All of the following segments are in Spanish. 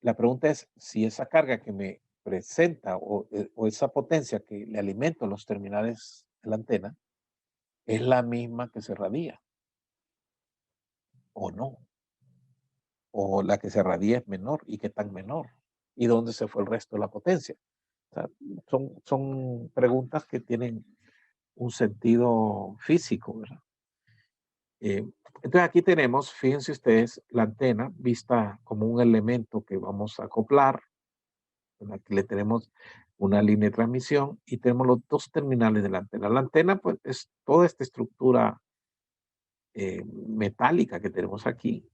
La pregunta es si esa carga que me presenta o esa potencia que le alimento a los terminales de la antena es la misma que se radia o no, o la que se radia es menor y qué tan menor, y dónde se fue el resto de la potencia. O sea, son preguntas que tienen un sentido físico, ¿verdad? Eh, entonces aquí tenemos, fíjense ustedes, la antena vista como un elemento que vamos a acoplar. Aquí le tenemos una línea de transmisión y tenemos los dos terminales de la antena. La antena, pues, es toda esta estructura metálica que tenemos aquí.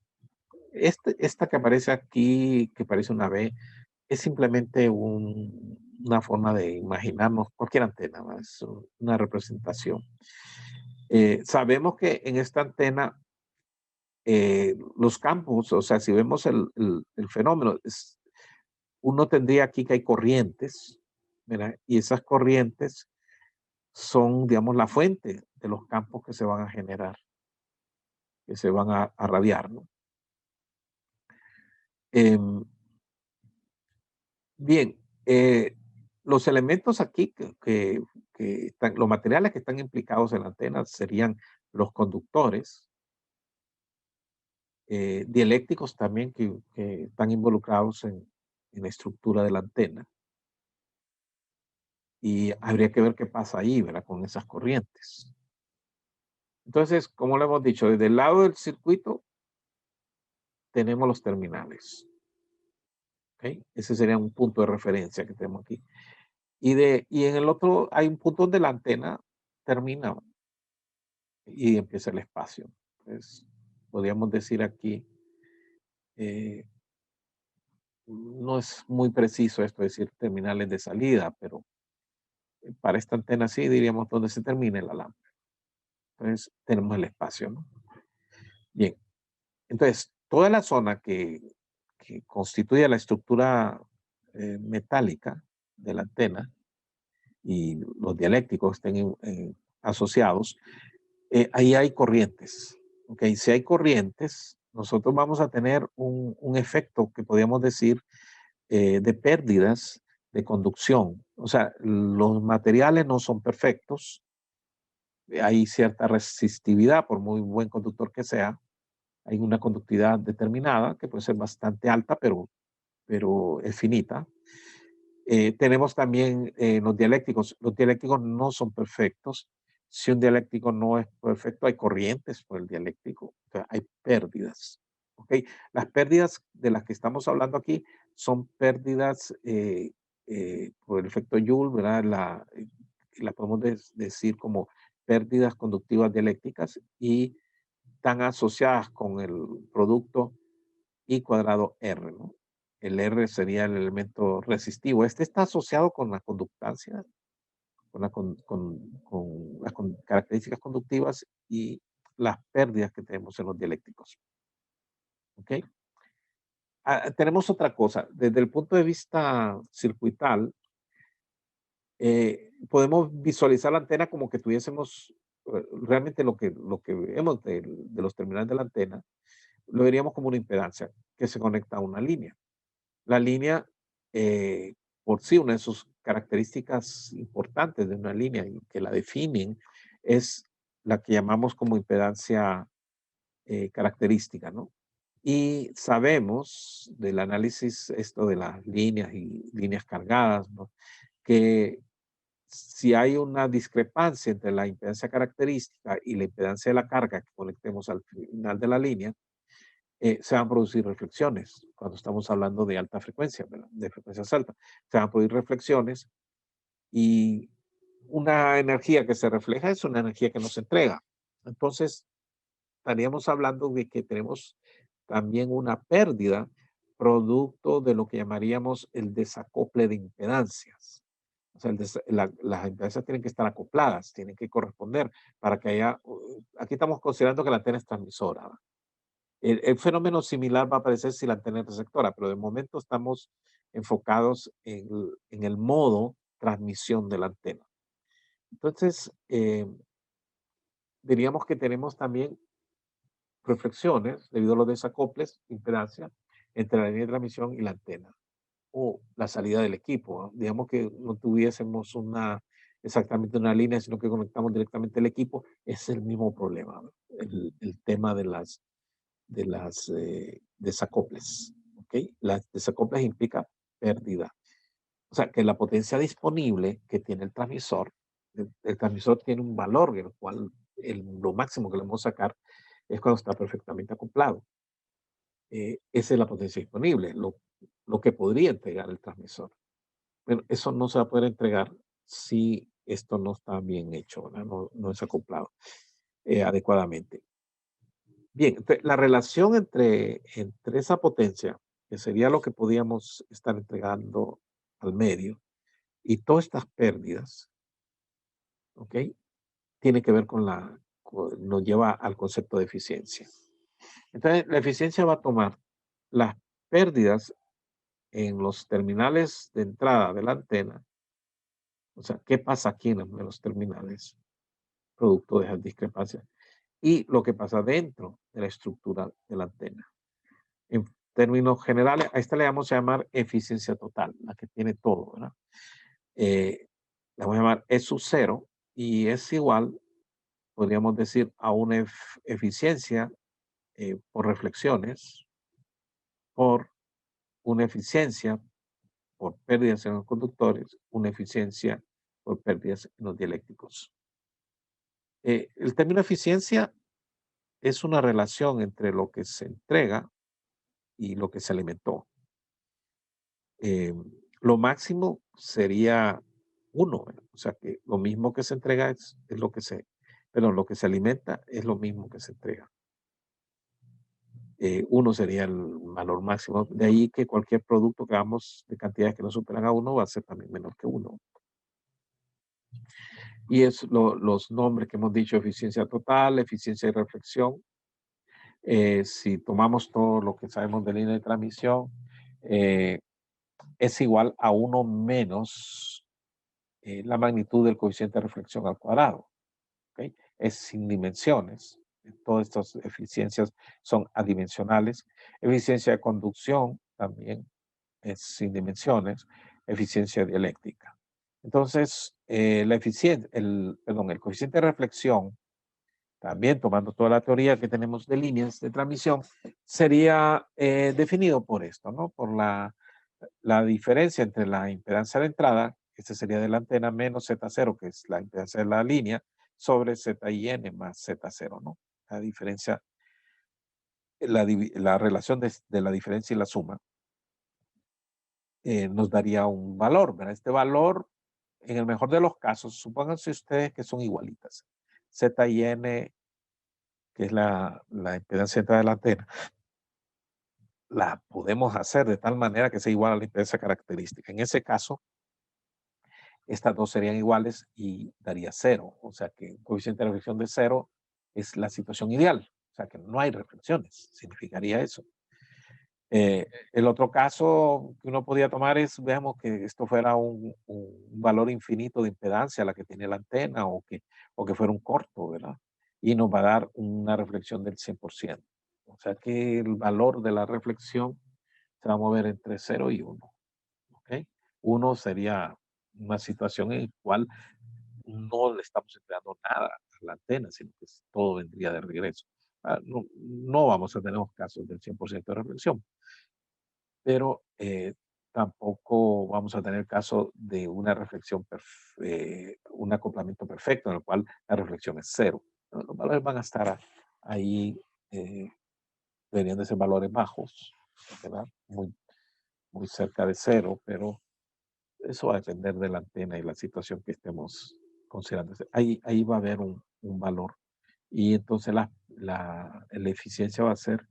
Esta que aparece aquí, que parece una B, es simplemente una forma de imaginarnos cualquier antena, ¿va? Es una representación. Sabemos que en esta antena los campos, o sea, si vemos el fenómeno, uno tendría aquí que hay corrientes, ¿verdad? Y esas corrientes son, digamos, la fuente de los campos que se van a generar, que se van a radiar, ¿no? Em, bien, los elementos aquí los materiales que están implicados en la antena serían los conductores, dieléctricos también que están involucrados en la estructura de la antena. Y habría que ver qué pasa ahí, ¿verdad? Con esas corrientes. Entonces, como lo hemos dicho, desde el lado del circuito tenemos los terminales. ¿Ok? Ese sería un punto de referencia que tenemos aquí. Y en el otro hay un punto donde la antena termina y empieza el espacio. Entonces, podríamos decir aquí, eh, no es muy preciso esto, decir terminales de salida, pero para esta antena sí diríamos donde se termine la lámpara. Entonces, tenemos el espacio, ¿no? Bien, entonces, toda la zona que constituye la estructura metálica de la antena y los dialécticos estén asociados, ahí hay corrientes. ¿Ok? Si hay corrientes, nosotros vamos a tener un efecto que podríamos decir de pérdidas de conducción. O sea, los materiales no son perfectos, hay cierta resistividad, por muy buen conductor que sea, hay una conductividad determinada que puede ser bastante alta, pero es finita. Tenemos también los dialécticos no son perfectos. Si un dialéctico no es perfecto, hay corrientes por el dialéctico, o sea, hay pérdidas. ¿Ok? Las pérdidas de las que estamos hablando aquí son pérdidas por el efecto Joule, ¿verdad? La podemos decir como pérdidas conductivas dialécticas y están asociadas con el producto I cuadrado R, ¿no? El R sería el elemento resistivo. Este está asociado con la conductancia, con las características conductivas y las pérdidas que tenemos en los dialécticos. ¿Ok? Tenemos otra cosa. Desde el punto de vista circuital, podemos visualizar la antena como que tuviésemos realmente lo que vemos de los terminales de la antena, lo veríamos como una impedancia que se conecta a una línea. La línea, por sí, una de sus características importantes de una línea y que la definen es la que llamamos como impedancia característica, ¿no? Y sabemos del análisis esto de las líneas y líneas cargadas, ¿no? Que si hay una discrepancia entre la impedancia característica y la impedancia de la carga que conectemos al final de la línea, se van a producir reflexiones cuando estamos hablando de alta frecuencia, ¿verdad? De frecuencias altas. Se van a producir reflexiones y una energía que se refleja es una energía que nos entrega. Entonces, estaríamos hablando de que tenemos también una pérdida producto de lo que llamaríamos el desacople de impedancias. O sea, las impedancias tienen que estar acopladas, tienen que corresponder para que haya, aquí estamos considerando que la antena es transmisora, ¿va? El fenómeno similar va a aparecer si la antena es receptora, pero de momento estamos enfocados en el modo transmisión de la antena. Entonces, diríamos que tenemos también reflexiones debido a los desacoples, impedancia, entre la línea de transmisión y la antena o la salida del equipo, ¿no? Digamos que no tuviésemos exactamente una línea, sino que conectamos directamente el equipo, es el mismo problema, ¿no? El tema de las desacoples, ¿ok? Las desacoples implica pérdida. O sea, que la potencia disponible que tiene el transmisor tiene un valor, el cual lo máximo que le vamos a sacar es cuando está perfectamente acoplado. Esa es la potencia disponible, lo que podría entregar el transmisor. Pero eso no se va a poder entregar si esto no está bien hecho, ¿verdad? No es acoplado adecuadamente. Bien, la relación entre esa potencia, que sería lo que podíamos estar entregando al medio, y todas estas pérdidas, ¿ok? Tiene que ver nos lleva al concepto de eficiencia. Entonces, la eficiencia va a tomar las pérdidas en los terminales de entrada de la antena. O sea, ¿qué pasa aquí en los terminales? Producto de esas discrepancias. Y lo que pasa dentro de la estructura de la antena. En términos generales, a esta le vamos a llamar eficiencia total, la que tiene todo, ¿verdad? La vamos a llamar E sub 0 y es igual, podríamos decir, a una eficiencia por reflexiones, por una eficiencia por pérdidas en los conductores, una eficiencia por pérdidas en los dieléctricos. El término eficiencia es una relación entre lo que se entrega y lo que se alimentó. Eh, lo máximo sería uno, ¿verdad? O sea que lo mismo que se entrega es lo que se alimenta es lo mismo que se entrega. Uno sería el valor máximo. De ahí que cualquier producto que hagamos de cantidades que no superan a uno va a ser también menor que uno. Y es los nombres que hemos dicho, eficiencia total, eficiencia de reflexión. Si tomamos todo lo que sabemos de línea de transmisión, eh, es igual a uno menos la magnitud del coeficiente de reflexión al cuadrado. ¿Okay? Es sin dimensiones. Todas estas eficiencias son adimensionales. Eficiencia de conducción también es sin dimensiones. Eficiencia dialéctrica. Entonces, el coeficiente de reflexión, también tomando toda la teoría que tenemos de líneas de transmisión, sería definido por esto, ¿no? Por la diferencia entre la impedancia de entrada, que este sería de la antena, menos Z0, que es la impedancia de la línea, sobre ZIN más Z0, ¿no? La diferencia, la relación de la diferencia y la suma nos daría un valor, ¿verdad? Este valor, en el mejor de los casos, supónganse ustedes que son igualitas. ZIN, que es la impedancia de entrada de la antena, la podemos hacer de tal manera que sea igual a la impedancia característica. En ese caso, estas dos serían iguales y daría 0. O sea que un coeficiente de reflexión de 0 es la situación ideal. O sea que no hay reflexiones, significaría eso. El otro caso que uno podía tomar es, veamos que esto fuera un valor infinito de impedancia la que tiene la antena o que fuera un corto, ¿verdad? Y nos va a dar una reflexión del 100%. O sea que el valor de la reflexión se va a mover entre 0 y 1. ¿Ok? 1 sería una situación en la cual no le estamos entregando nada a la antena, sino que todo vendría de regreso. No vamos a tener casos del 100% de reflexión, pero tampoco vamos a tener caso de una reflexión, un acoplamiento perfecto en el cual la reflexión es 0. Los valores van a estar ahí, deberían de ser valores bajos, ¿verdad? Muy cerca de 0, pero eso va a depender de la antena y la situación que estemos considerando. Ahí va a haber un valor. Y entonces la eficiencia va a ser,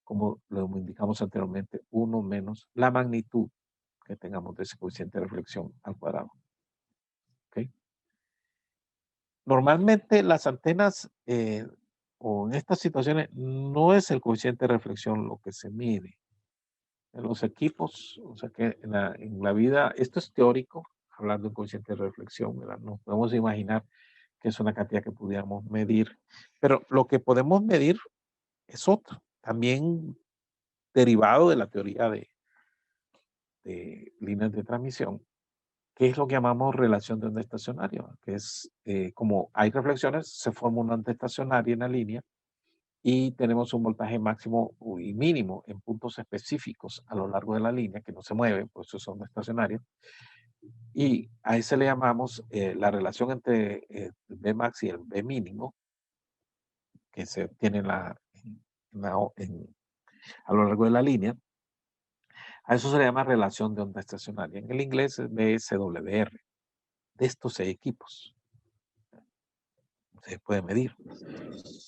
como lo indicamos anteriormente, 1 menos la magnitud que tengamos de ese coeficiente de reflexión al cuadrado. ¿Okay? Normalmente las antenas o en estas situaciones no es el coeficiente de reflexión lo que se mide. En los equipos, o sea que en la vida, esto es teórico, hablando de coeficiente de reflexión, ¿verdad? Nos podemos imaginar que es una cantidad que pudiéramos medir, pero lo que podemos medir es otro. También derivado de la teoría de líneas de transmisión, que es lo que llamamos relación de onda estacionaria, que es como hay reflexiones, se forma una onda estacionaria en la línea y tenemos un voltaje máximo y mínimo en puntos específicos a lo largo de la línea que no se mueve, por eso es onda estacionaria. Y a ese le llamamos la relación entre el Bmax y el B mínimo, que se obtiene a lo largo de la línea. A eso se le llama relación de onda estacionaria. En el inglés es BSWR. De estos 6 equipos se puede medir.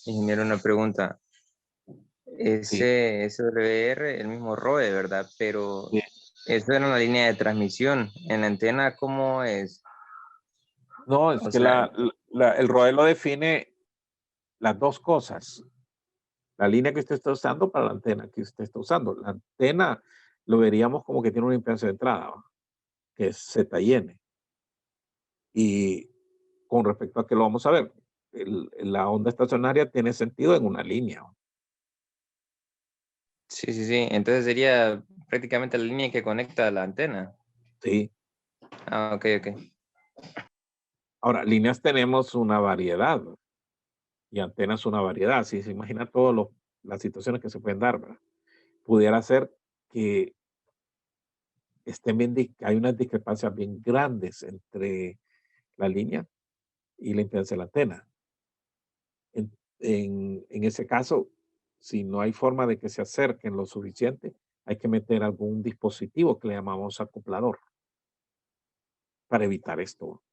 Ingeniero, una pregunta. Sí, Ese SWR, el mismo ROE, ¿verdad? Pero sí. eso era una línea de transmisión. En la antena, ¿cómo es? No, es O que sea, el ROE lo define las dos cosas. La línea que usted está usando para la antena que usted está usando. La antena lo veríamos como que tiene una impedancia de entrada, ¿va? Que es ZN. Y con respecto a que lo vamos a ver, la onda estacionaria tiene sentido en una línea. sí, sí, sí. Entonces sería prácticamente la línea que conecta a la antena. Sí. Ah, ok, ok. Ahora, líneas tenemos una variedad y antenas una variedad. Si se imagina todas las situaciones que se pueden dar, ¿verdad? Pudiera ser que hay unas discrepancias bien grandes entre la línea y la impedancia de la antena. En ese caso, si no hay forma de que se acerquen lo suficiente, hay que meter algún dispositivo que le llamamos acoplador para evitar esto.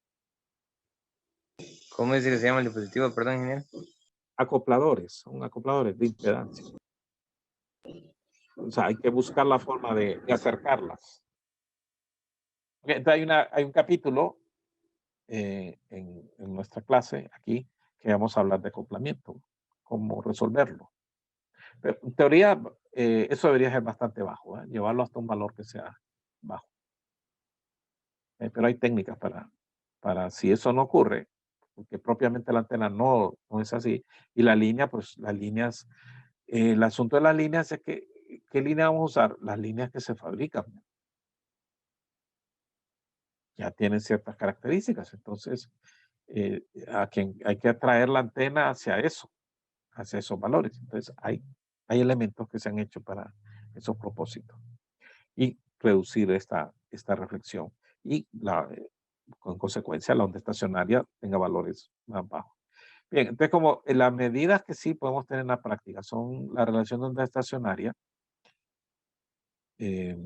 ¿Cómo es que se llama el dispositivo? Perdón, ingeniero. Son acopladores de impedancia. O sea, hay que buscar la forma de acercarlas. Entonces hay un capítulo en nuestra clase aquí que vamos a hablar de acoplamiento, cómo resolverlo. Pero en teoría, eso debería ser bastante bajo, llevarlo hasta un valor que sea bajo. Pero hay técnicas para si eso no ocurre, porque propiamente la antena no es así, y la línea, pues las líneas, el asunto de las líneas es que, ¿qué línea vamos a usar? Las líneas que se fabrican. Ya tienen ciertas características, entonces a quien hay que atraer la antena hacia eso, hacia esos valores. Entonces hay elementos que se han hecho para esos propósitos y reducir esta reflexión y con consecuencia la onda estacionaria tenga valores más bajos. Bien, entonces como las medidas que sí podemos tener en la práctica son la relación de onda estacionaria. eh,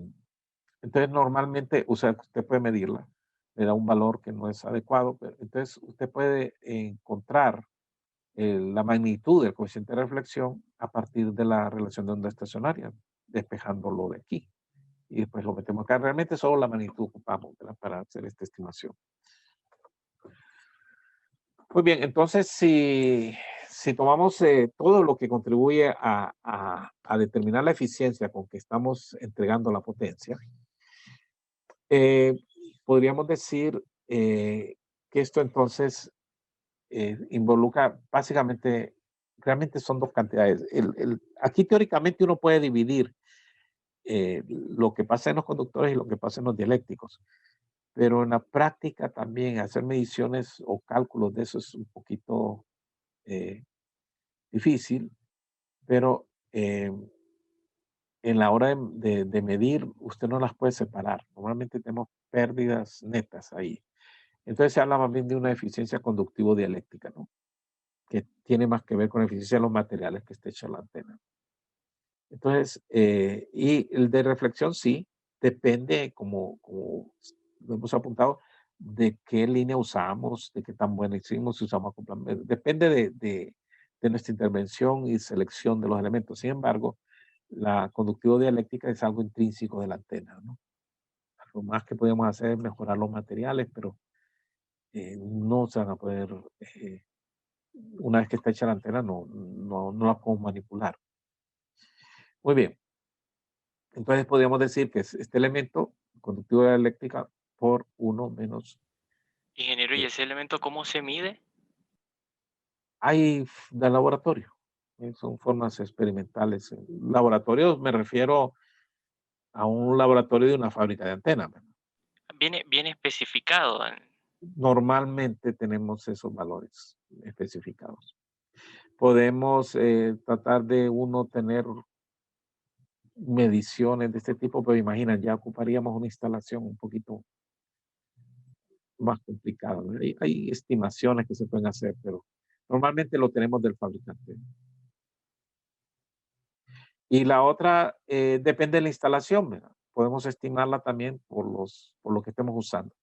entonces normalmente usted puede medirla, le da un valor que no es adecuado, pero entonces usted puede encontrar la magnitud del coeficiente de reflexión a partir de la relación de onda estacionaria, despejándolo de aquí. Y después lo metemos acá. Realmente solo la magnitud ocupamos, ¿verdad?, para hacer esta estimación. Muy bien, entonces si tomamos todo lo que contribuye a determinar la eficiencia con que estamos entregando la potencia, podríamos decir que esto entonces involucra básicamente, realmente son dos cantidades. Aquí teóricamente uno puede dividir lo que pasa en los conductores y lo que pasa en los dieléctricos, pero en la práctica también hacer mediciones o cálculos de eso es un poquito difícil, pero en la hora de medir usted no las puede separar. Normalmente tenemos pérdidas netas ahí. Entonces se habla más bien de una eficiencia conductivo-dialéctrica, ¿no?, que tiene más que ver con la eficiencia de los materiales que está hecha la antena. Entonces, y el de reflexión sí, depende, como lo hemos apuntado, de qué línea usamos, de qué tan buena hicimos, si usamos acoplamiento. Depende de nuestra intervención y selección de los elementos. Sin embargo, la conductivo dialéctrica es algo intrínseco de la antena, ¿no? Lo más que podemos hacer es mejorar los materiales, pero no se van a poder, una vez que está hecha la antena, no la podemos manipular. Muy bien. Entonces podríamos decir que es este elemento, conductividad eléctrica, por 1 menos. Ingeniero, ¿y ese elemento cómo se mide? Hay del laboratorio. Son formas experimentales. Laboratorios, me refiero a un laboratorio de una fábrica de antenas, ¿verdad? Viene especificado. Normalmente tenemos esos valores especificados. Podemos tratar de uno tener mediciones de este tipo, pero imagina, ya ocuparíamos una instalación un poquito más complicada, ¿no? Hay estimaciones que se pueden hacer, pero normalmente lo tenemos del fabricante. Y la otra depende de la instalación, ¿verdad? Podemos estimarla también por lo que estemos usando.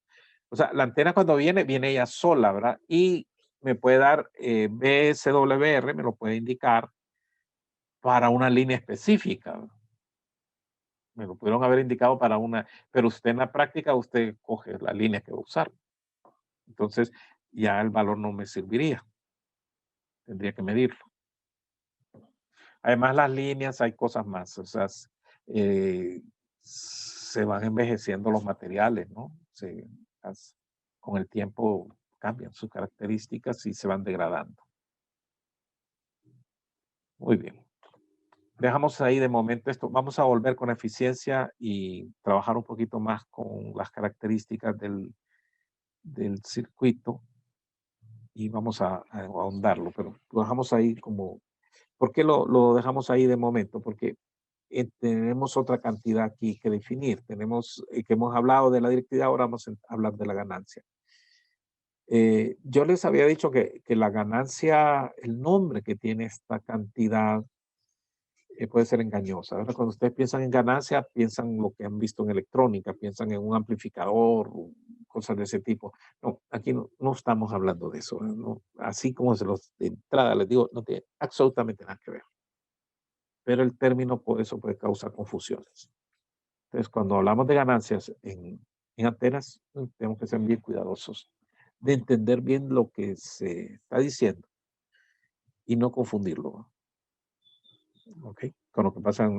O sea, la antena cuando viene ella sola, ¿verdad? Y me puede dar BSWR, me lo puede indicar para una línea específica, ¿verdad? Me lo pudieron haber indicado para una, pero usted en la práctica, usted coge la línea que va a usar. Entonces, ya el valor no me serviría. Tendría que medirlo. Además, las líneas, hay cosas más. O sea, eh, se van envejeciendo los materiales, ¿no? Con el tiempo cambian sus características y se van degradando. Muy bien. Dejamos ahí de momento esto. Vamos a volver con eficiencia y trabajar un poquito más con las características del circuito y vamos a ahondarlo, pero lo dejamos ahí como, ¿por qué lo dejamos ahí de momento? Porque tenemos otra cantidad aquí que definir. Tenemos, que hemos hablado de la directividad, ahora vamos a hablar de la ganancia. Yo les había dicho que la ganancia, el nombre que tiene esta cantidad puede ser engañosa, ¿verdad? Cuando ustedes piensan en ganancia, piensan lo que han visto en electrónica, piensan en un amplificador, cosas de ese tipo. No, aquí no estamos hablando de eso. No, así como se los de entrada les digo, no tiene absolutamente nada que ver. Pero el término por eso puede causar confusiones. Entonces, cuando hablamos de ganancias en antenas, tenemos que ser bien cuidadosos de entender bien lo que se está diciendo y no confundirlo. ¿Ok? Con lo que pasa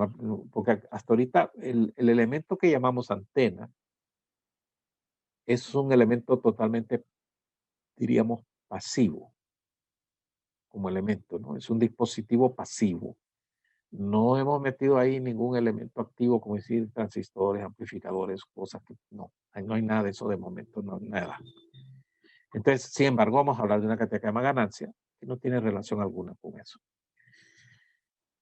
porque hasta ahorita el elemento que llamamos antena es un elemento totalmente, diríamos, pasivo como elemento, ¿no? Es un dispositivo pasivo. No hemos metido ahí ningún elemento activo, como decir transistores, amplificadores, cosas que no, ahí no hay nada de eso de momento, no, nada. Entonces, sin embargo, vamos a hablar de una cantidad que llama ganancia, que no tiene relación alguna con eso.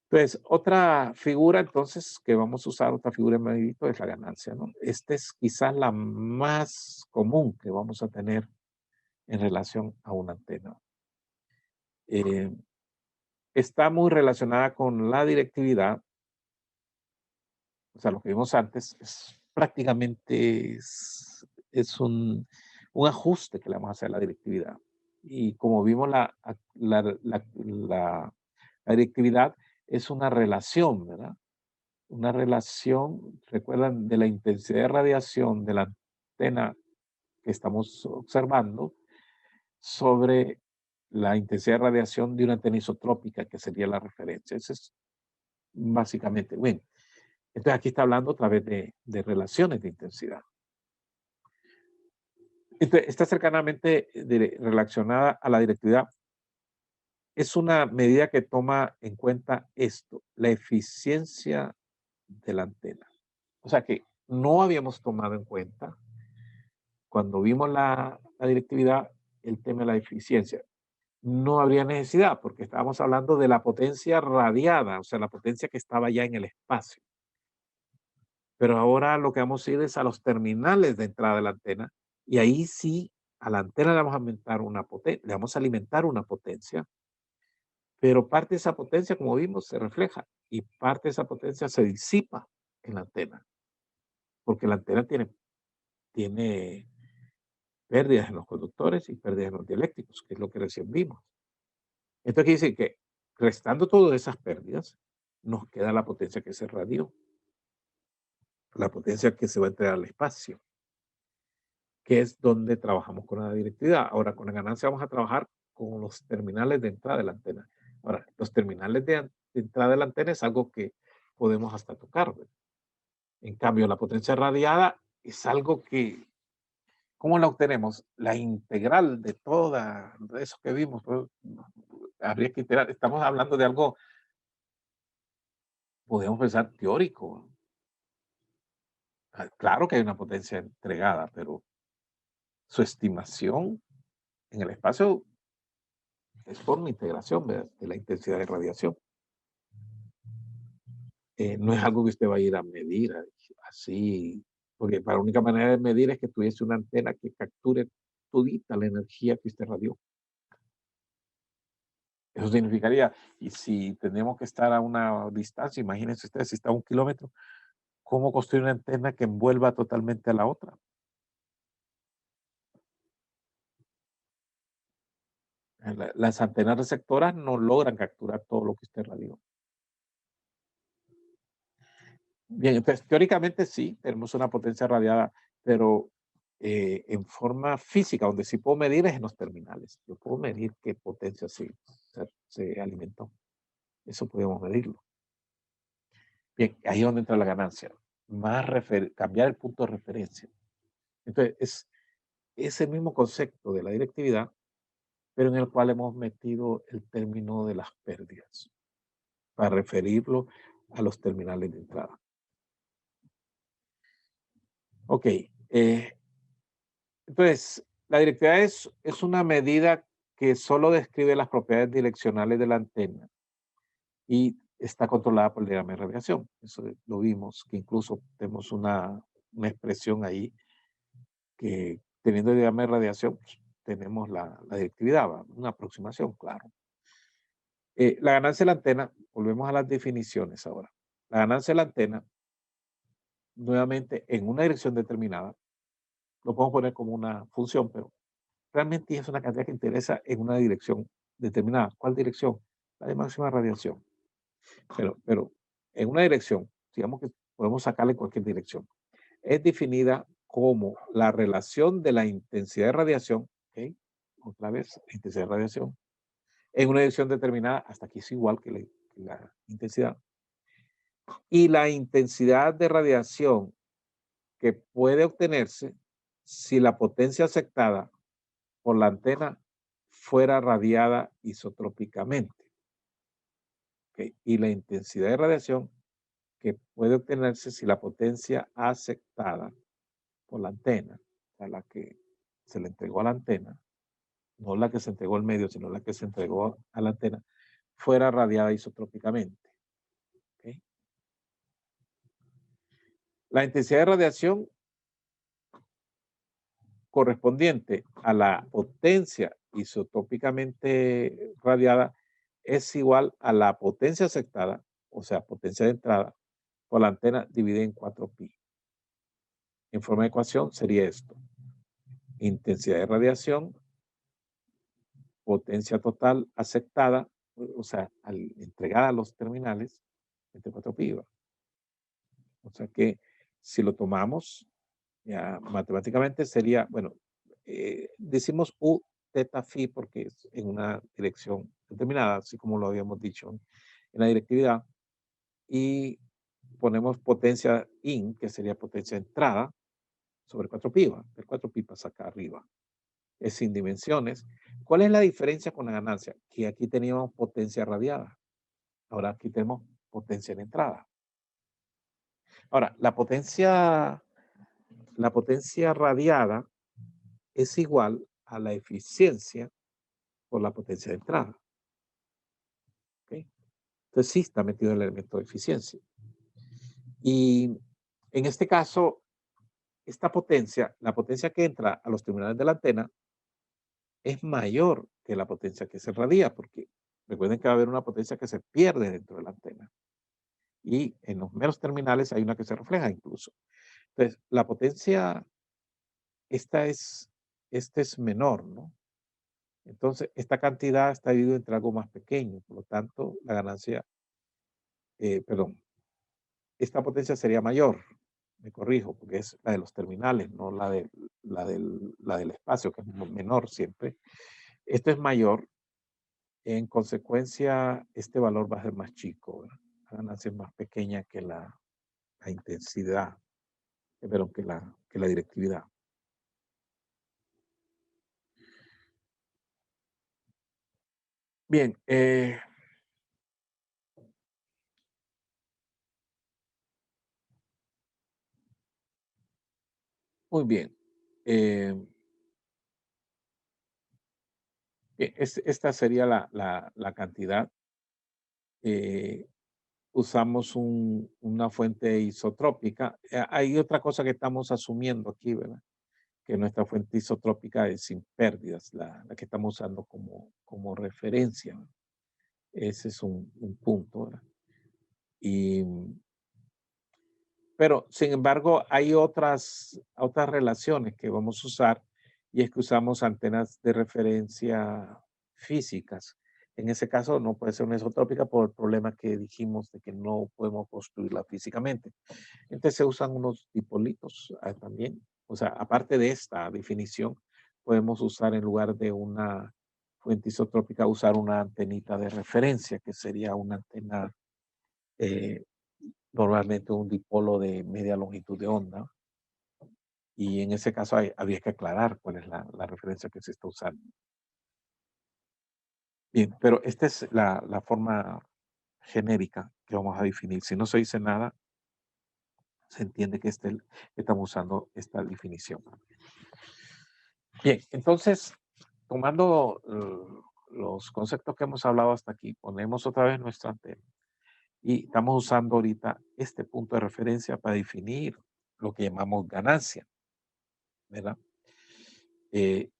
Entonces, otra figura entonces que vamos a usar, otra figura de medidito es la ganancia, ¿no? Esta es quizás la más común que vamos a tener en relación a una antena. Está muy relacionada con la directividad, o sea, lo que vimos antes es prácticamente es un ajuste que le vamos a hacer a la directividad. Y como vimos, la directividad es una relación, ¿verdad? Una relación, recuerdan, de la intensidad de radiación de la antena que estamos observando sobre la intensidad de radiación de una antena isotrópica, que sería la referencia. Eso es básicamente, bueno. Entonces aquí está hablando otra vez de relaciones de intensidad. Entonces, está cercanamente relacionada a la directividad. Es una medida que toma en cuenta esto, la eficiencia de la antena. O sea que no habíamos tomado en cuenta, cuando vimos la directividad, el tema de la eficiencia. No habría necesidad, porque estábamos hablando de la potencia radiada, o sea, la potencia que estaba ya en el espacio. Pero ahora lo que vamos a ir es a los terminales de entrada de la antena, y ahí sí, a la antena le vamos a aumentar una potencia, le vamos a alimentar una potencia, pero parte de esa potencia, como vimos, se refleja, y parte de esa potencia se disipa en la antena, porque la antena tiene pérdidas en los conductores y pérdidas en los dieléctricos, que es lo que recién vimos. Esto quiere decir que, restando todas esas pérdidas, nos queda la potencia que se radió, la potencia que se va a entregar al espacio, que es donde trabajamos con la directividad. Ahora, con la ganancia vamos a trabajar con los terminales de entrada de la antena. Ahora, los terminales de entrada de la antena es algo que podemos hasta tocar, ¿verdad? En cambio, la potencia radiada es algo que, ¿cómo la obtenemos? La integral de toda, de eso que vimos, pues, habría que iterar. Estamos hablando de algo, podemos pensar, teórico. Claro que hay una potencia entregada, pero su estimación en el espacio es por una integración de la intensidad de radiación. No es algo que usted va a ir a medir así, porque para la única manera de medir es que tuviese una antena que capture todita la energía que usted radió. Eso significaría, y si tenemos que estar a una distancia, imagínense ustedes, si está a 1 kilómetro, ¿cómo construir una antena que envuelva totalmente a la otra? Las antenas receptoras no logran capturar todo lo que usted radió. Bien, entonces teóricamente sí, tenemos una potencia radiada, pero en forma física, donde sí puedo medir es en los terminales. Yo puedo medir qué potencia se alimentó. Eso podemos medirlo. Bien, ahí es donde entra la ganancia. Cambiar el punto de referencia. Entonces, es ese mismo concepto de la directividad, pero en el cual hemos metido el término de las pérdidas, para referirlo a los terminales de entrada. Ok, entonces, la directividad es una medida que solo describe las propiedades direccionales de la antena y está controlada por el diagrama de radiación. Eso lo vimos, que incluso tenemos una expresión ahí que teniendo el diagrama de radiación, pues, tenemos la directividad, una aproximación, claro. La ganancia de la antena, volvemos a las definiciones ahora. La ganancia de la antena, nuevamente en una dirección determinada, lo podemos poner como una función, pero realmente es una cantidad que interesa en una dirección determinada. ¿Cuál dirección? La de máxima radiación. Pero en una dirección, digamos que podemos sacarle cualquier dirección, es definida como la relación de la intensidad de radiación, ¿ok? Otra vez, la intensidad de radiación, en una dirección determinada, hasta aquí es igual que la intensidad, y la intensidad de radiación que puede obtenerse si la potencia aceptada por la antena fuera radiada isotrópicamente. ¿Okay? Y la intensidad de radiación que puede obtenerse si la potencia aceptada por la antena, a la que se le entregó a la antena, no la que se entregó al medio, sino la que se entregó a la antena, fuera radiada isotrópicamente. ¿Okay? La intensidad de radiación correspondiente a la potencia isotópicamente radiada es igual a la potencia aceptada, o sea, potencia de entrada, por la antena dividida en 4pi. En forma de ecuación sería esto. Intensidad de radiación, potencia total aceptada, o sea, entregada a los terminales, entre 4pi. O sea que si lo tomamos, ya matemáticamente sería, bueno, decimos U teta phi porque es en una dirección determinada, así como lo habíamos dicho en la directividad, y ponemos potencia in, que sería potencia entrada, sobre 4pi, el 4pi pasa acá arriba, es sin dimensiones. ¿Cuál es la diferencia con la ganancia? Que aquí teníamos potencia radiada, ahora aquí tenemos potencia en entrada. Ahora, la potencia radiada es igual a la eficiencia por la potencia de entrada. ¿Okay? Entonces sí está metido el elemento de eficiencia. Y en este caso, esta potencia, la potencia que entra a los terminales de la antena, es mayor que la potencia que se radia, porque recuerden que va a haber una potencia que se pierde dentro de la antena. Y en los meros terminales hay una que se refleja incluso. Entonces, la potencia, esta es menor, ¿no? Entonces, esta cantidad está dividida entre algo más pequeño, por lo tanto, la ganancia, perdón, esta potencia sería mayor, me corrijo, porque es la de los terminales, no la del espacio, que es menor siempre. Esto es mayor, en consecuencia, este valor va a ser más chico, ¿verdad? La ganancia es más pequeña que la intensidad, pero que la directividad. Bien. Muy bien. Bien, esta sería la cantidad. Usamos una fuente isotrópica. Hay otra cosa que estamos asumiendo aquí, ¿verdad? Que nuestra fuente isotrópica es sin pérdidas, la que estamos usando como referencia, ¿no? Ese es un punto, ¿verdad? Y, pero, sin embargo, hay otras relaciones que vamos a usar, y es que usamos antenas de referencia físicas. En ese caso no puede ser una isotrópica por el problema que dijimos de que no podemos construirla físicamente. Entonces se usan unos dipolitos también. O sea, aparte de esta definición, podemos usar en lugar de una fuente isotrópica, usar una antenita de referencia, que sería una antena, eh, normalmente un dipolo de media longitud de onda. Y en ese caso habría que aclarar cuál es la referencia que se está usando. Bien, pero esta es la forma genérica que vamos a definir. Si no se dice nada, se entiende que estamos usando esta definición. Bien, entonces, tomando los conceptos que hemos hablado hasta aquí, ponemos otra vez nuestra antena y estamos usando ahorita este punto de referencia para definir lo que llamamos ganancia, ¿verdad?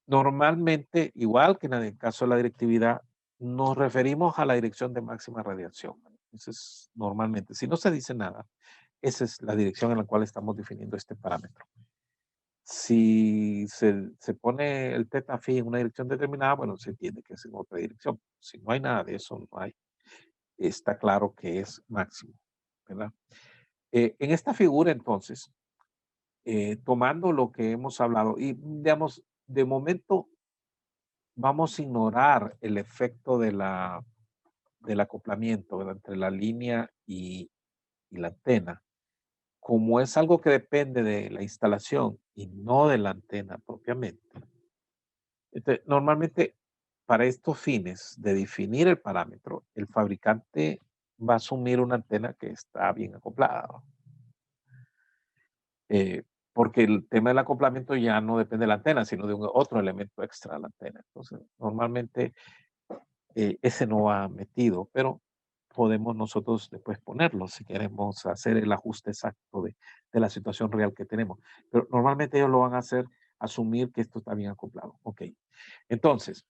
Normalmente, igual que en el caso de la directividad, nos referimos a la dirección de máxima radiación. Eso es normalmente, si no se dice nada, esa es la dirección en la cual estamos definiendo este parámetro. Si se pone el teta phi en una dirección determinada, bueno, se entiende que es en otra dirección. Si no hay nada de eso, no hay. Está claro que es máximo, ¿verdad? En esta figura, entonces, tomando lo que hemos hablado y, digamos, de momento vamos a ignorar el efecto del acoplamiento, ¿verdad? Entre la línea y la antena. Como es algo que depende de la instalación y no de la antena propiamente. Entonces, normalmente, para estos fines de definir el parámetro, el fabricante va a asumir una antena que está bien acoplada, ¿no? Porque el tema del acoplamiento ya no depende de la antena, sino de otro elemento extra de la antena. Entonces, normalmente ese no va metido, pero podemos nosotros después ponerlo si queremos hacer el ajuste exacto de la situación real que tenemos. Pero normalmente ellos lo van a hacer, asumir que esto está bien acoplado. Ok. Entonces,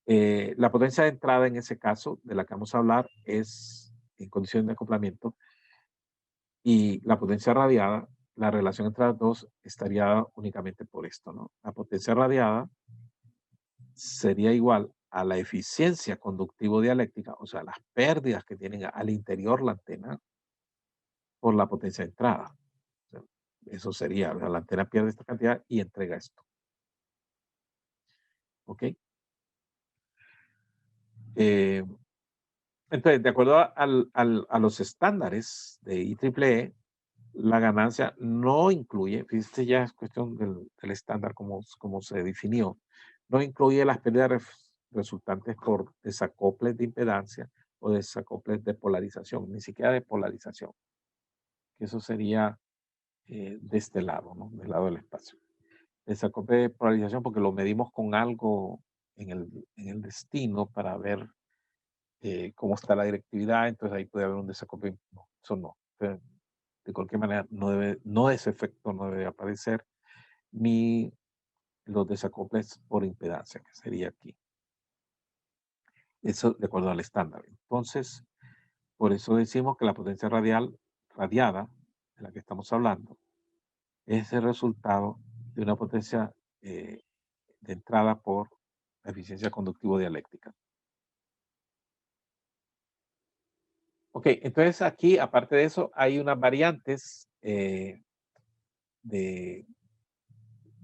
la potencia de entrada en ese caso, de la que vamos a hablar, es en condiciones de acoplamiento, y la potencia radiada, la relación entre las dos estaría únicamente por esto, ¿no? La potencia radiada sería igual a la eficiencia conductivo-dialéctica, o sea, las pérdidas que tienen al interior la antena por la potencia de entrada. O sea, eso sería, la antena pierde esta cantidad y entrega esto. ¿Ok? Eh, entonces, de acuerdo a los estándares de IEEE, la ganancia no incluye, fíjate, ya es cuestión del estándar como se definió, no incluye las pérdidas resultantes por desacoples de impedancia o desacoples de polarización, ni siquiera de polarización, que eso sería de este lado, ¿no? Del lado del espacio. Desacople de polarización porque lo medimos con algo en el destino para ver cómo está la directividad, entonces ahí puede haber un desacople. No, eso no. Pero de cualquier manera, ese efecto no debe aparecer, ni los desacoples por impedancia, que sería aquí. Eso de acuerdo al estándar. Entonces, por eso decimos que la potencia radiada, de la que estamos hablando, es el resultado de una potencia de entrada por la eficiencia conductivo-dialéctica. Ok, entonces aquí, aparte de eso, hay unas variantes de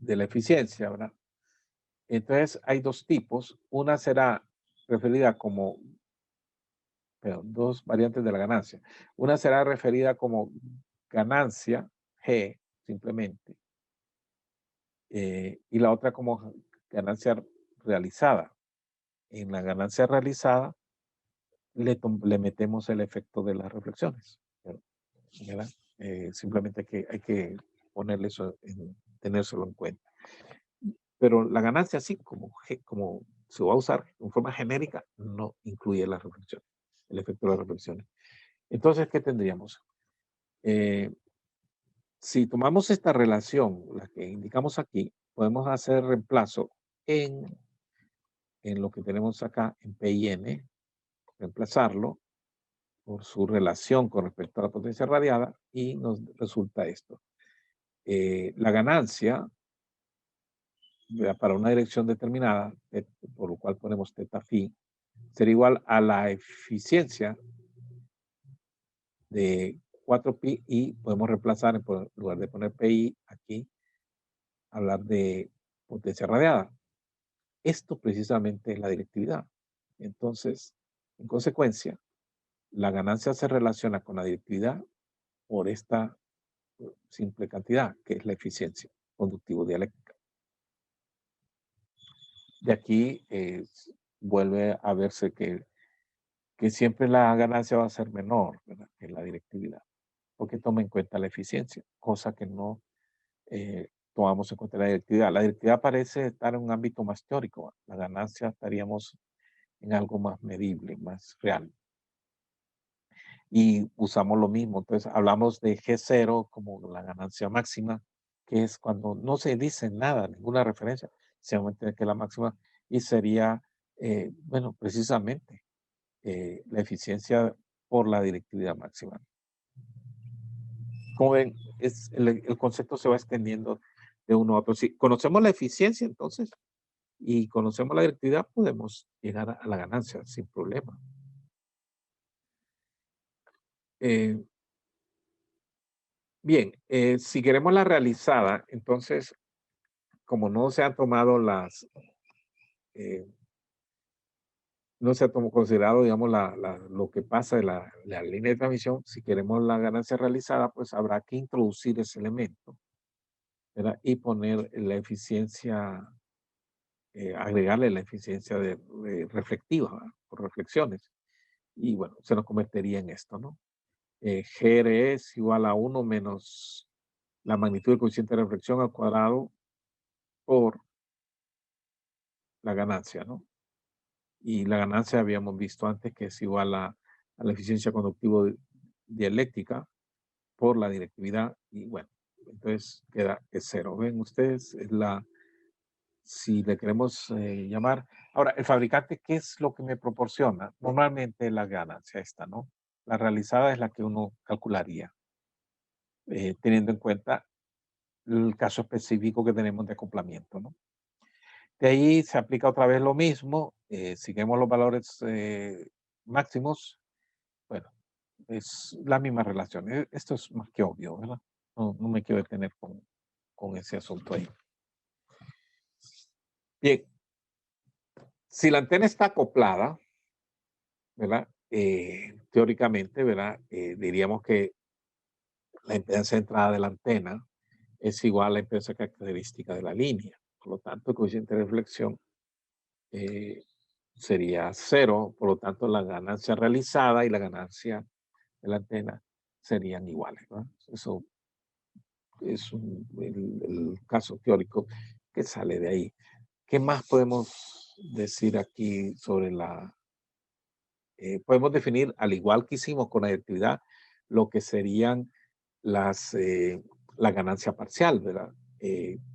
la eficiencia, ¿verdad? Entonces hay dos tipos. Una será referida como, dos variantes de la ganancia. Una será referida como ganancia, G, simplemente, y la otra como ganancia realizada. en la ganancia realizada le metemos el efecto de las reflexiones. ¿Verdad? Simplemente hay que ponerle eso, tenérselo en cuenta. Pero la ganancia así como se va a usar en forma genérica, no incluye la reflexión, el efecto de las reflexiones. Entonces, ¿qué tendríamos? Si tomamos esta relación, la que indicamos aquí, podemos hacer reemplazo en lo que tenemos acá, en P y N, reemplazarlo por su relación con respecto a la potencia radiada y nos resulta esto. La ganancia para una dirección determinada, por lo cual ponemos teta phi, sería igual a la eficiencia de 4pi y podemos reemplazar, en lugar de poner pi aquí, hablar de potencia radiada. Esto precisamente es la directividad. Entonces, en consecuencia, la ganancia se relaciona con la directividad por esta simple cantidad, que es la eficiencia conductivo-dialéctrica. De aquí vuelve a verse que siempre la ganancia va a ser menor, ¿verdad?, que la directividad, porque toma en cuenta la eficiencia, cosa que no tomamos en cuenta la directividad. La directividad parece estar en un ámbito más teórico. La ganancia estaríamos en algo más medible, más real. Y usamos lo mismo. Entonces, hablamos de G0 como la ganancia máxima, que es cuando no se dice nada, ninguna referencia, simplemente que la máxima, y sería, bueno, precisamente la eficiencia por la directividad máxima. Como ven, el concepto se va extendiendo de uno a otro. Si conocemos la eficiencia, entonces, y conocemos la directividad, podemos llegar a la ganancia sin problema. Bien, si queremos la realizada, entonces, como no se han tomado no se ha considerado, digamos, lo que pasa de la línea de transmisión, si queremos la ganancia realizada, pues habrá que introducir ese elemento, ¿verdad? Y poner la eficiencia, agregarle la eficiencia reflectiva, ¿verdad?, por reflexiones. Y bueno, se nos convertiría en esto, ¿no? GR es igual a 1 menos la magnitud del coeficiente de reflexión al cuadrado por la ganancia, ¿no? Y la ganancia habíamos visto antes que es igual a la eficiencia conductivo dialéctica por la directividad. Y bueno, entonces queda que 0. Ven ustedes, es si le queremos llamar. Ahora, el fabricante, ¿qué es lo que me proporciona? Normalmente la ganancia esta, ¿no? La realizada es la que uno calcularía, teniendo en cuenta el caso específico que tenemos de acoplamiento, ¿no? De ahí se aplica otra vez lo mismo, seguimos los valores máximos, bueno, es la misma relación. Esto es más que obvio, ¿verdad? No me quiero detener con ese asunto ahí. Bien, si la antena está acoplada, ¿verdad? Teóricamente, ¿verdad? Diríamos que la impedancia de entrada de la antena es igual a la impedancia característica de la línea. Por lo tanto, el coeficiente de reflexión sería 0, por lo tanto la ganancia realizada y la ganancia de la antena serían iguales, ¿no? Eso es el caso teórico que sale de ahí. ¿Qué más podemos decir aquí sobre podemos definir, al igual que hicimos con la directividad, lo que serían la ganancia parcial, ¿verdad?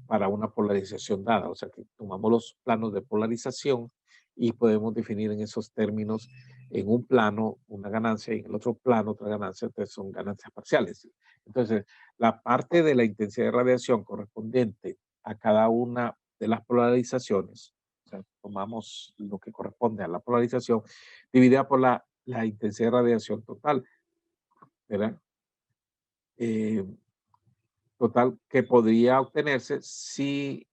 Para una polarización dada. O sea, que tomamos los planos de polarización y podemos definir en esos términos, en un plano una ganancia y en el otro plano otra ganancia. Entonces son ganancias parciales. Entonces, la parte de la intensidad de radiación correspondiente a cada una de las polarizaciones, o sea, tomamos lo que corresponde a la polarización dividida por la intensidad de radiación total, ¿verdad? Total que podría obtenerse si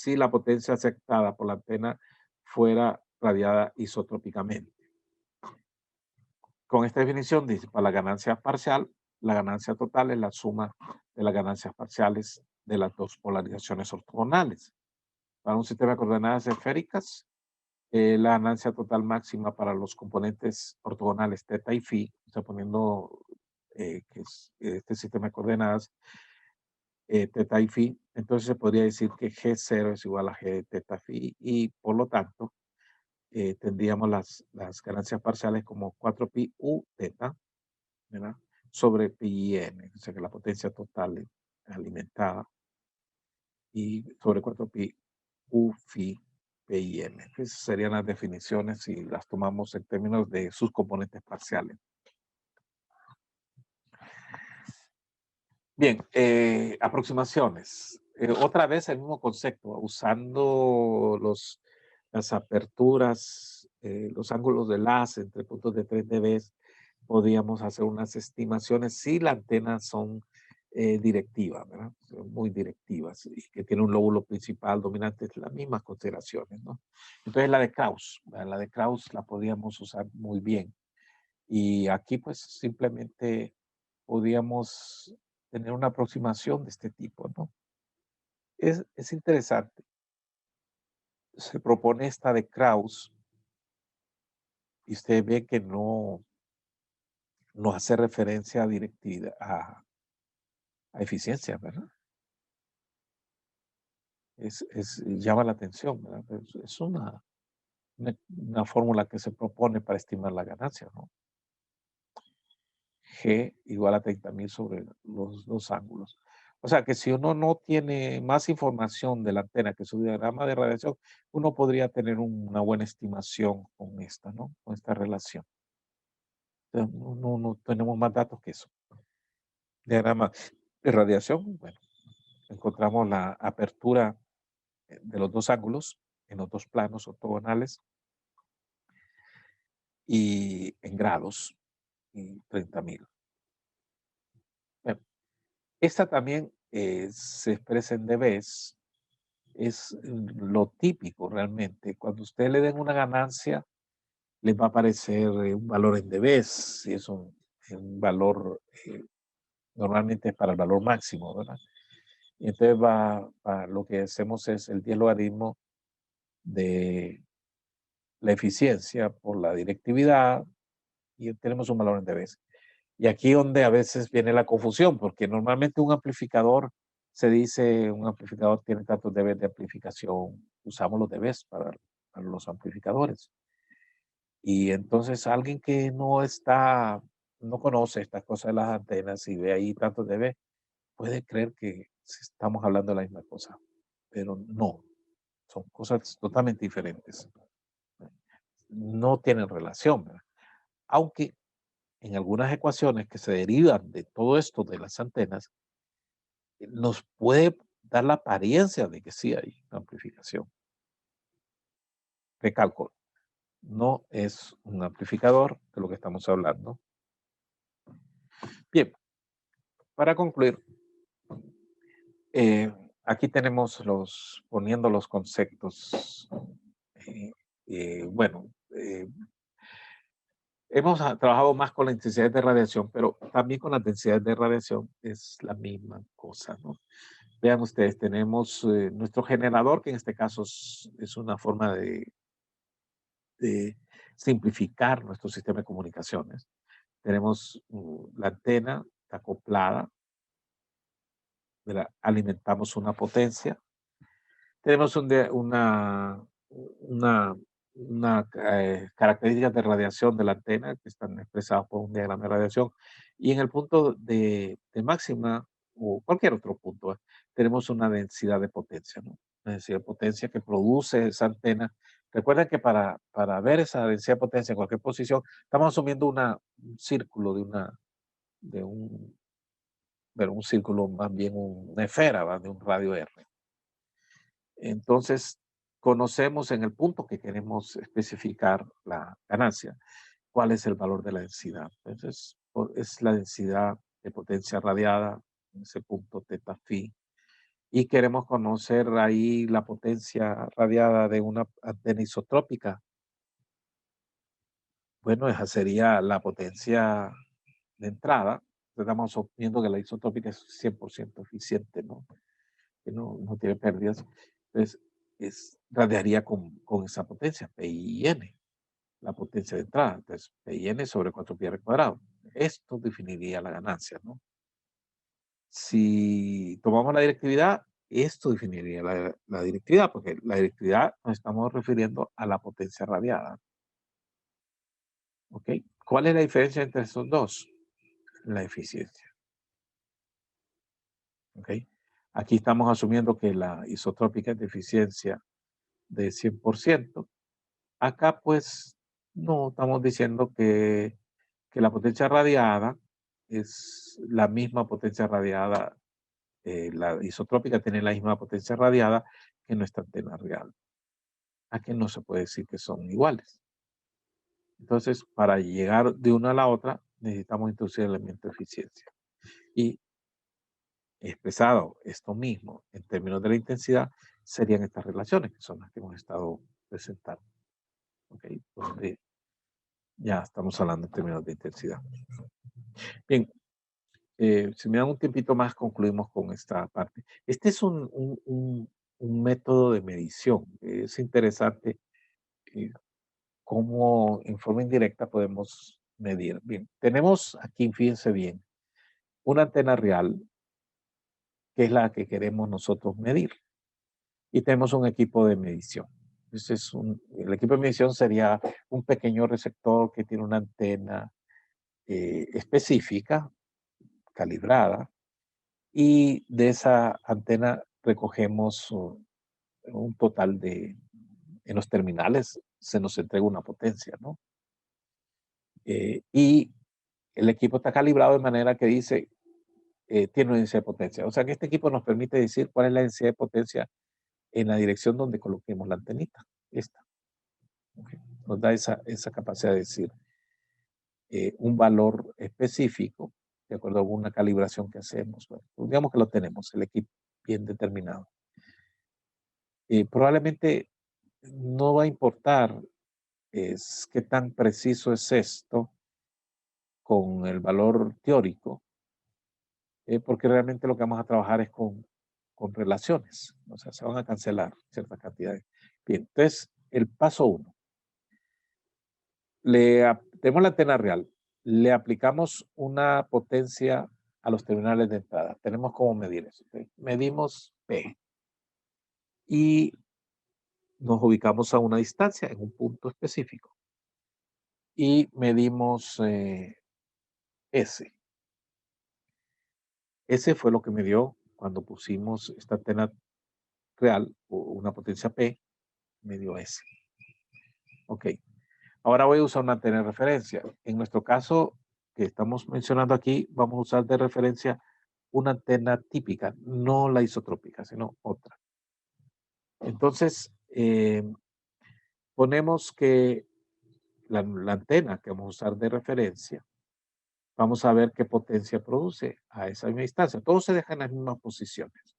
la potencia aceptada por la antena fuera radiada isotrópicamente. Con esta definición dice, para la ganancia parcial, la ganancia total es la suma de las ganancias parciales de las dos polarizaciones ortogonales. Para un sistema de coordenadas esféricas, La ganancia total máxima para los componentes ortogonales teta y phi, está poniendo que es este sistema de coordenadas teta y phi, entonces se podría decir que G0 es igual a G de teta phi y por lo tanto tendríamos las ganancias parciales como 4pi u teta, ¿verdad? Sobre pi n, o sea que la potencia total alimentada, y sobre 4pi u phi pi n. Esas serían las definiciones si las tomamos en términos de sus componentes parciales. Bien, aproximaciones. Otra vez el mismo concepto, usando las aperturas, los ángulos de enlace entre puntos de 3 dB, podríamos hacer unas estimaciones si las antenas son directivas, ¿verdad? Son muy directivas y que tiene un lóbulo principal dominante, las mismas consideraciones, ¿no? Entonces la de Krauss, ¿verdad? La de Krauss la podríamos usar muy bien. Y aquí pues simplemente podríamos tener una aproximación de este tipo, ¿no? Es interesante. Se propone esta de Krauss y usted ve que no hace referencia a directividad, a eficiencia, ¿verdad? Llama la atención, ¿verdad? Es una fórmula que se propone para estimar la ganancia, ¿no? G igual a 30.000 sobre los dos ángulos. O sea que si uno no tiene más información de la antena que su diagrama de radiación, uno podría tener una buena estimación con esta, ¿no? Con esta relación. Entonces, no tenemos más datos que eso. Diagrama de radiación, bueno, encontramos la apertura de los dos ángulos en los dos planos ortogonales y en grados y 30.000. Bueno, esta también se expresa en dBs. Es lo típico realmente. Cuando usted le den una ganancia, les va a aparecer un valor en dBs, si es un valor, normalmente es para el valor máximo, ¿verdad? Y entonces lo que hacemos es el 10 logaritmo de la eficiencia por la directividad y tenemos un valor en dBs. Y aquí donde a veces viene la confusión, porque normalmente un amplificador, se dice un amplificador tiene tantos dB de amplificación, usamos los dBs para los amplificadores. Y entonces alguien que no conoce estas cosas de las antenas y ve ahí tantos dB, puede creer que estamos hablando de la misma cosa, pero no, son cosas totalmente diferentes. No tienen relación, ¿verdad? Aunque en algunas ecuaciones que se derivan de todo esto de las antenas, nos puede dar la apariencia de que sí hay amplificación. Recálculo, no es un amplificador de lo que estamos hablando. Bien, para concluir, aquí tenemos poniendo los conceptos. Bueno, hemos trabajado más con la intensidad de radiación, pero también con la densidad de radiación es la misma cosa, ¿no? Vean ustedes, tenemos nuestro generador, que en este caso es una forma de simplificar nuestro sistema de comunicaciones. Tenemos la antena acoplada, ¿verdad? Alimentamos una potencia. Tenemos una características de radiación de la antena que están expresadas por un diagrama de radiación. Y en el punto de máxima o cualquier otro punto, tenemos una densidad de potencia, ¿no? Una densidad de potencia que produce esa antena. Recuerden que para ver esa densidad de potencia en cualquier posición, estamos asumiendo un círculo un círculo, más bien una esfera, ¿va? De un radio R. Entonces, conocemos en el punto que queremos especificar la ganancia, cuál es el valor de la densidad. Entonces, es la densidad de potencia radiada, en ese punto teta phi, y queremos conocer ahí la potencia radiada de una antena isotrópica. Bueno, esa sería la potencia de entrada. Estamos asumiendo que la isotrópica es 100% eficiente, ¿no? Que no tiene pérdidas. Entonces, radiaría con esa potencia, P y N, la potencia de entrada. Entonces, P y N sobre 4 pi r cuadrado. Esto definiría la ganancia, ¿no? Si tomamos la directividad, esto definiría la directividad, porque la directividad nos estamos refiriendo a la potencia radiada. ¿Ok? ¿Cuál es la diferencia entre estos dos? La eficiencia. ¿Ok? Aquí estamos asumiendo que la isotrópica es de eficiencia de 100%. Acá, pues, no, estamos diciendo que la potencia radiada es la misma potencia radiada, la isotrópica tiene la misma potencia radiada que nuestra antena real. Aquí no se puede decir que son iguales. Entonces, para llegar de una a la otra, necesitamos introducir el elemento de eficiencia. Y expresado esto mismo en términos de la intensidad, serían estas relaciones, que son las que hemos estado presentando. ¿Ok? Donde ya estamos hablando en términos de intensidad. Bien, si me dan un tiempito más, concluimos con esta parte. Este es un método de medición. Es interesante cómo en forma indirecta podemos medir. Bien, tenemos aquí, fíjense bien, una antena real, que es la que queremos nosotros medir. Y tenemos un equipo de medición. El equipo de medición sería un pequeño receptor que tiene una antena específica, calibrada, y de esa antena recogemos un total en los terminales se nos entrega una potencia, ¿no? Y el equipo está calibrado de manera que dice, tiene una densidad de potencia. O sea que este equipo nos permite decir cuál es la densidad de potencia en la dirección donde coloquemos la antenita. Esta. Okay. Nos da esa capacidad de decir un valor específico, de acuerdo a una calibración que hacemos. Bueno, digamos que lo tenemos, el equipo bien determinado. Probablemente no va a importar qué tan preciso es esto con el valor teórico, porque realmente lo que vamos a trabajar es con relaciones, o sea, se van a cancelar ciertas cantidades. Bien, entonces, el paso 1. Tenemos la antena real, le aplicamos una potencia a los terminales de entrada. Tenemos cómo medir eso. ¿Okay? Medimos P y nos ubicamos a una distancia en un punto específico y medimos S. S fue lo que me dio cuando pusimos esta antena real o una potencia P, me dio S. Ok. Ahora voy a usar una antena de referencia. En nuestro caso que estamos mencionando aquí, vamos a usar de referencia una antena típica, no la isotrópica, sino otra. Entonces, ponemos que la antena que vamos a usar de referencia, vamos a ver qué potencia produce a esa misma distancia. Todo se deja en las mismas posiciones.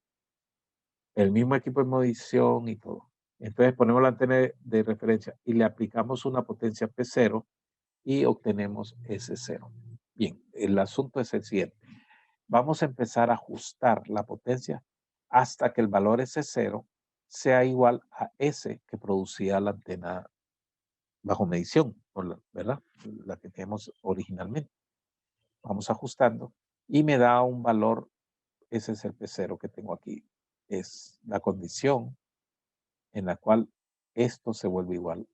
El mismo equipo de medición y todo. Entonces ponemos la antena de referencia y le aplicamos una potencia P0 y obtenemos S0. Bien, el asunto es el siguiente. Vamos a empezar a ajustar la potencia hasta que el valor S0 sea igual a S que producía la antena bajo medición, ¿verdad? La que tenemos originalmente. Vamos ajustando y me da un valor, ese es el P0 que tengo aquí. Es la condición en la cual esto se vuelve igual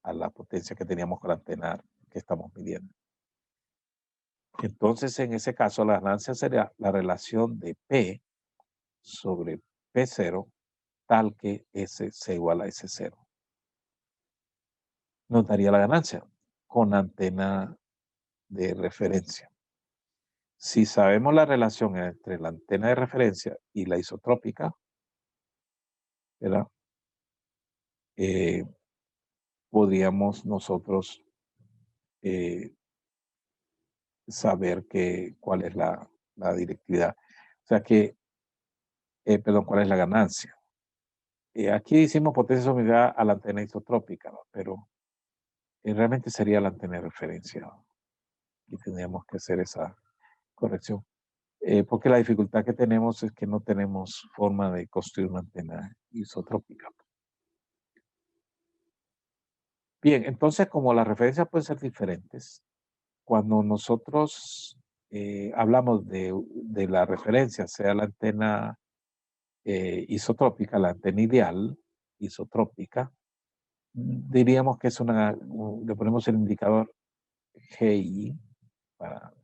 a la potencia que teníamos con la antena que estamos midiendo. Entonces, en ese caso, la ganancia sería la relación de P sobre P0 tal que S sea igual a S0. Nos daría la ganancia con antena de referencia. Si sabemos la relación entre la antena de referencia y la isotrópica, ¿verdad? Podríamos nosotros saber cuál es la directividad. O sea que, perdón, cuál es la ganancia. Aquí decimos potencia sumida a la antena isotrópica, ¿no? Pero realmente sería la antena de referencia, ¿no? Y tendríamos que hacer esa corrección. Porque la dificultad que tenemos es que no tenemos forma de construir una antena isotrópica. Bien, entonces como las referencias pueden ser diferentes, cuando nosotros hablamos de la referencia, sea la antena isotrópica, la antena ideal isotrópica, diríamos que es le ponemos el indicador GI para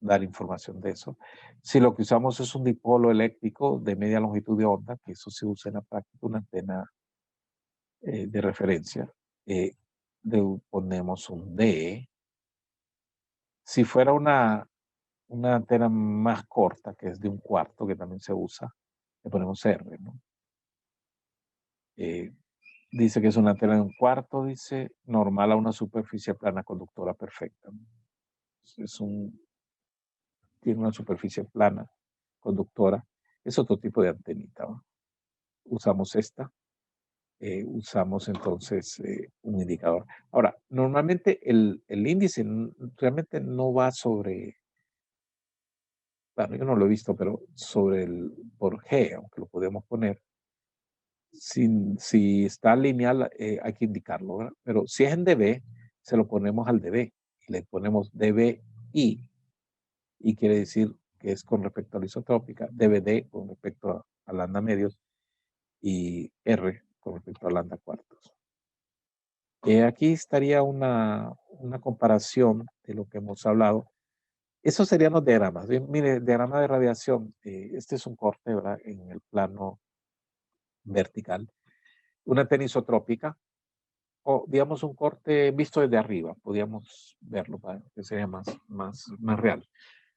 dar información de eso. Si lo que usamos es un dipolo eléctrico de media longitud de onda, que eso se usa en la práctica, una antena de referencia, le ponemos un D. Si fuera una antena más corta, que es de 1/4, que también se usa, le ponemos R, ¿no? Dice que es una antena de 1/4, dice, normal a una superficie plana conductora perfecta. Tiene una superficie plana conductora. Es otro tipo de antenita, ¿no? Usamos esta. Usamos entonces un indicador. Ahora, normalmente el índice realmente no va sobre, bueno, yo no lo he visto, pero sobre por G, aunque lo podemos poner. Si está lineal, hay que indicarlo, ¿verdad? Pero si es en dB, se lo ponemos al dB. Y le ponemos dBi. Y quiere decir que es con respecto a la isotrópica, dBd con respecto a lambda medios y R con respecto a lambda cuartos. Aquí estaría una comparación de lo que hemos hablado. Esos serían los diagramas. Mire, el diagrama de radiación, este es un corte, ¿verdad? En el plano vertical. Una antena isotrópica, o digamos un corte visto desde arriba, podríamos verlo para que sea más real.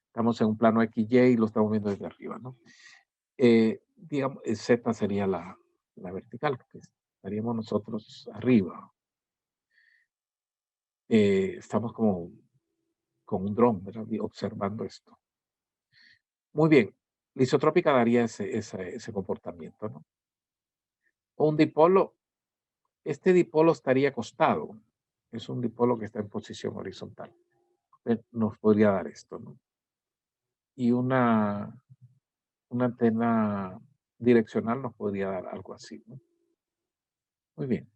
Estamos en un plano XY y lo estamos viendo desde arriba, ¿no? Digamos, Z sería la vertical, que estaríamos nosotros arriba. Estamos como con un dron, ¿verdad? Observando esto. Muy bien, la isotrópica daría ese comportamiento, ¿no? Un dipolo, este dipolo estaría acostado. Es un dipolo que está en posición horizontal. Nos podría dar esto, ¿no? Y una antena direccional nos podría dar algo así, ¿no? Muy bien.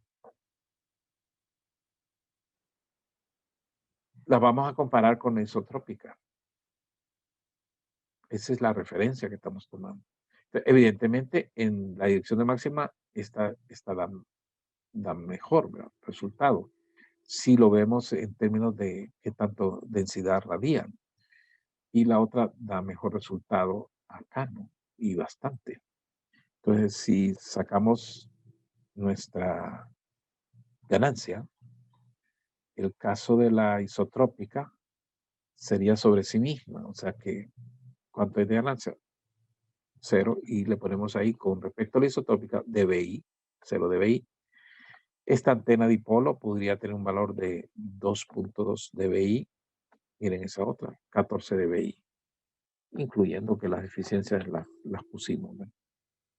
La vamos a comparar con la isotrópica. Esa es la referencia que estamos tomando. Evidentemente, en la dirección de máxima, esta da mejor, ¿verdad? Resultado. Si lo vemos en términos de qué tanto densidad radian. Y la otra da mejor resultado acá, ¿no? Y bastante. Entonces, si sacamos nuestra ganancia, el caso de la isotrópica sería sobre sí misma. O sea que, ¿cuánto es de ganancia? 0, y le ponemos ahí con respecto a la isotrópica dBi, 0 dBi. Esta antena dipolo podría tener un valor de 2.2 dBi. Miren esa otra, 14 dBi, incluyendo que las eficiencias las pusimos, ¿no?